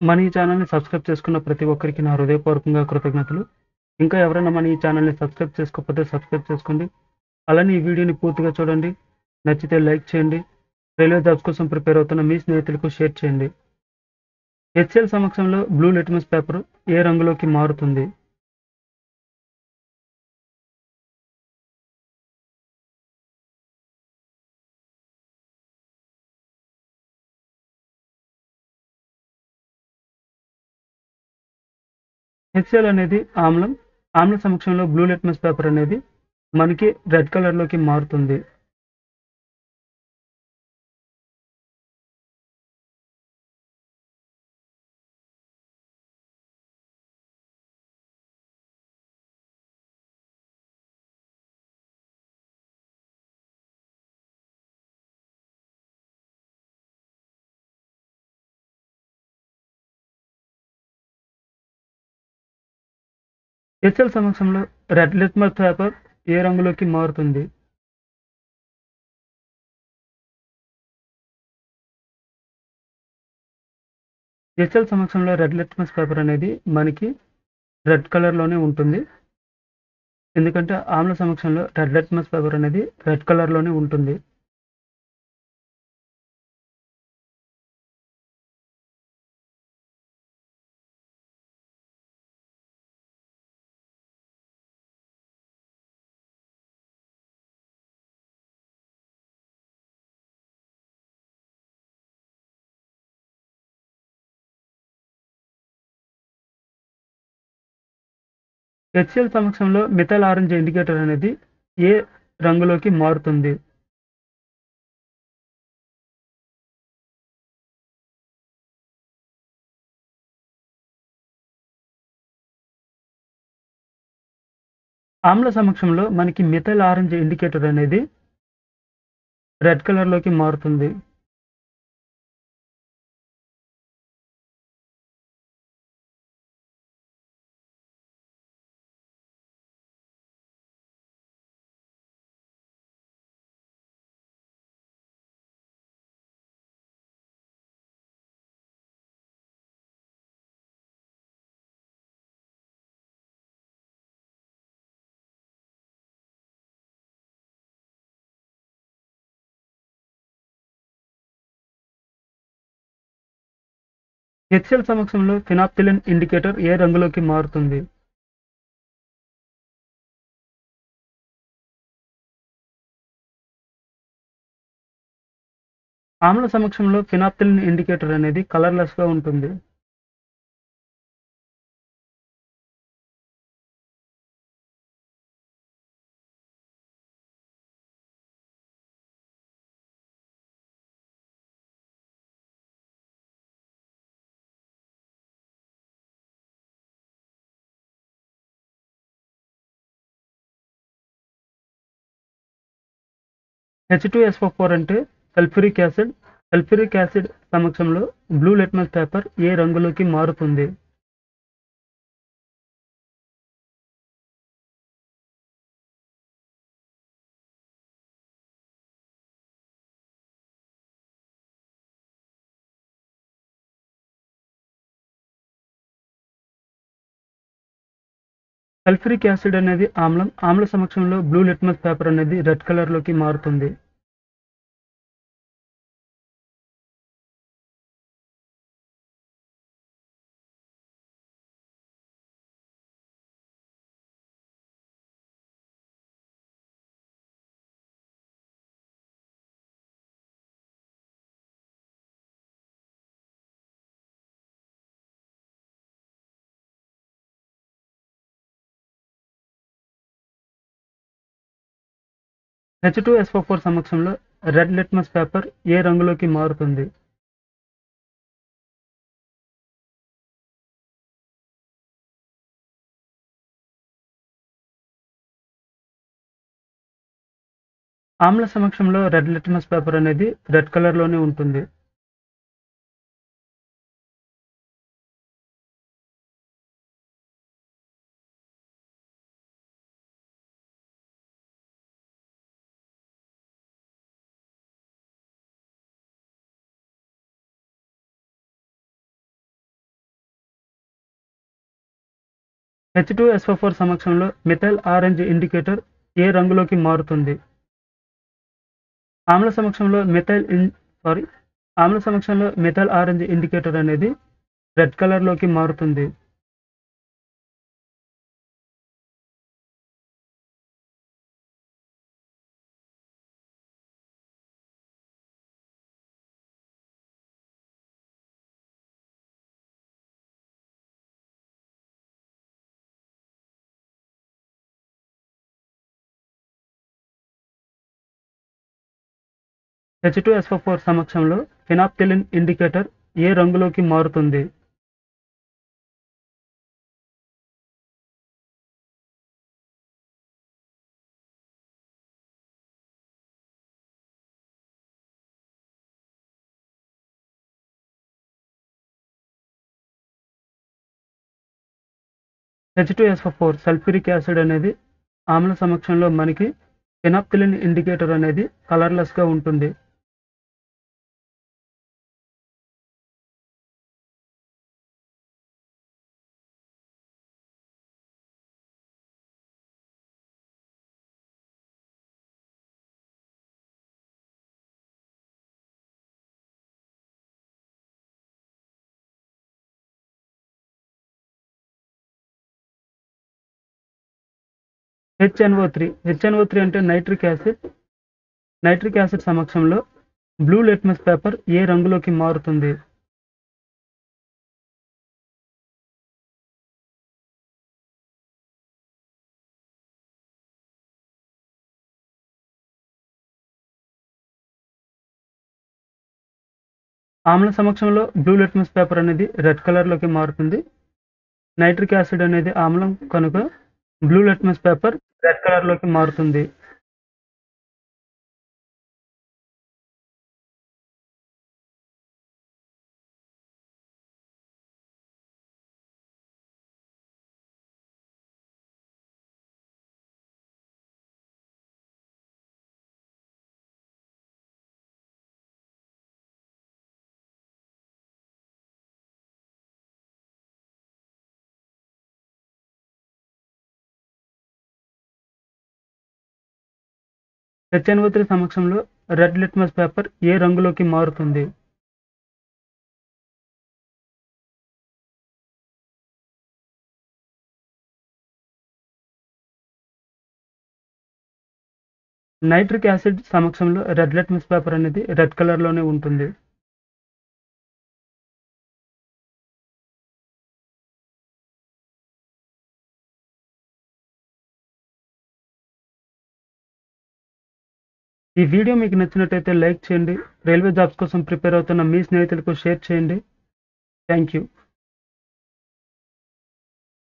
మన ఈ ఛానల్‌ని సబ్స్క్రైబ్ చేసుకున్న ప్రతి ఒక్కరికి నా హృదయపూర్వకంగా కృతజ్ఞతలు. ఇంకా ఎవరైనా మన ఈ ఛానల్‌ని సబ్స్క్రైబ్ చేసుకోకపోతే సబ్స్క్రైబ్ చేసుకోండి. అలానే ఈ వీడియోని పూర్తిగా చూడండి. నచ్చితే లైక్ చేయండి. రైల్వే జాబ్స్ కోసం ప్రిపేర్ అవుతున్న మీ స్నేహితులకు షేర్ చేయండి. హెచ్‌సీఎల్ సమక్షంలో బ్లూ లిట్మస్ పేపర్ ఏ రంగులోకి మారుతుంది? హెచ్‌సీఎల్ అనేది ఆమ్లం. ఆమ్ల సమక్షంలో బ్లూ లిట్మస్ పేపర్ అనేది మనకి రెడ్ కలర్‌లోకి మారుతుంది. హెచ్‌సీఎల్ సమక్షంలో రెడ్ లిట్మస్ పేపర్ ఏ రంగులోకి మారుతుంది? హెచ్‌సీఎల్ సమక్షంలో రెడ్ లిట్మస్ పేపర్ అనేది మనకి రెడ్ కలర్‌లోనే ఉంటుంది. ఎందుకంటే ఆమ్ల సమక్షంలో రెడ్ లిట్మస్ పేపర్ అనేది రెడ్ కలర్‌లోనే ఉంటుంది. హెచ్‌సీఎల్ సమక్షంలో మిథైల్ ఆరెంజ్ ఇండికేటర్ అనేది ఏ రంగులోకి మారుతుంది? ఆమ్ల సమక్షంలో మనకి మిథైల్ ఆరెంజ్ ఇండికేటర్ అనేది రెడ్ కలర్‌లోకి మారుతుంది. హెచ్‌సీఎల్ సమక్షంలో ఫినాప్థలిన్ ఇండికేటర్ ఏ రంగులోకి మారుతుంది? ఆమ్ల సమక్షంలో ఫినాప్థలిన్ ఇండికేటర్ అనేది కలర్‌లెస్‌గా ఉంటుంది. H2SO4 అంటే సల్ఫ్యూరిక్ యాసిడ్. సల్ఫ్యూరిక్ యాసిడ్ సమక్షంలో బ్లూ లిట్మస్ పేపర్ ఏ రంగులోకి మారుతుంది? సల్ఫ్యూరిక్ యాసిడ్ అనేది ఆమ్లం. ఆమ్ల సమక్షంలో బ్లూ లిట్మస్ పేపర్ అనేది రెడ్ కలర్‌లోకి మారుతుంది. H2SO4 సమక్షంలో రెడ్ లిట్మస్ పేపర్ ఏ రంగులోకి మారుతుంది? ఆమ్ల సమక్షంలో రెడ్ లిట్మస్ పేపర్ అనేది రెడ్ కలర్‌లోనే ఉంటుంది. H2SO4 సమక్షంలో మిథైల్ ఆరెంజ్ ఇండికేటర్ ఏ రంగులోకి మారుతుంది? ఆమ్ల సమక్షంలో మిథైల్ ఆరెంజ్ ఇండికేటర్ అనేది రెడ్ కలర్లోకి మారుతుంది. H2SO4 సమక్షంలో ఫినాప్థలిన్ ఇండికేటర్ ఏ రంగులోకి మారుతుంది? H2SO4 సల్ఫ్యూరిక్ యాసిడ్ అనేది ఆమ్ల సమక్షంలో మనకి ఫినాప్థలిన్ ఇండికేటర్ అనేది కలర్లెస్ గా ఉంటుంది. HNO3 అంటే నైట్రిక్ యాసిడ్ సమక్షంలో బ్లూ లిట్మస్ పేపర్ ఏ రంగులోకి మారుతుంది? ఆమ్ల సమక్షంలో బ్లూ లిట్మస్ పేపర్ అనేది రెడ్ కలర్లోకి మారుతుంది. నైట్రిక్ యాసిడ్ అనేది ఆమ్లం కనుక బ్లూ లిట్మస్ పేపర్ రెడ్ కలర్లోకి మారుతుంది. HNO3 సమక్షంలో రెడ్ లిట్మస్ పేపర్ ఏ రంగులోకి మారుతుంది? నైట్రిక్ యాసిడ్ సమక్షంలో రెడ్ లిట్మస్ పేపర్ అనేది రెడ్ కలర్లోనే ఉంటుంది. ఈ వీడియో మీకు నచ్చినట్టయితే లైక్ చేయండి. రైల్వే జాబ్స్ కోసం ప్రిపేర్ అవుతున్న మీ స్నేహితులకు షేర్ చేయండి. Thank you.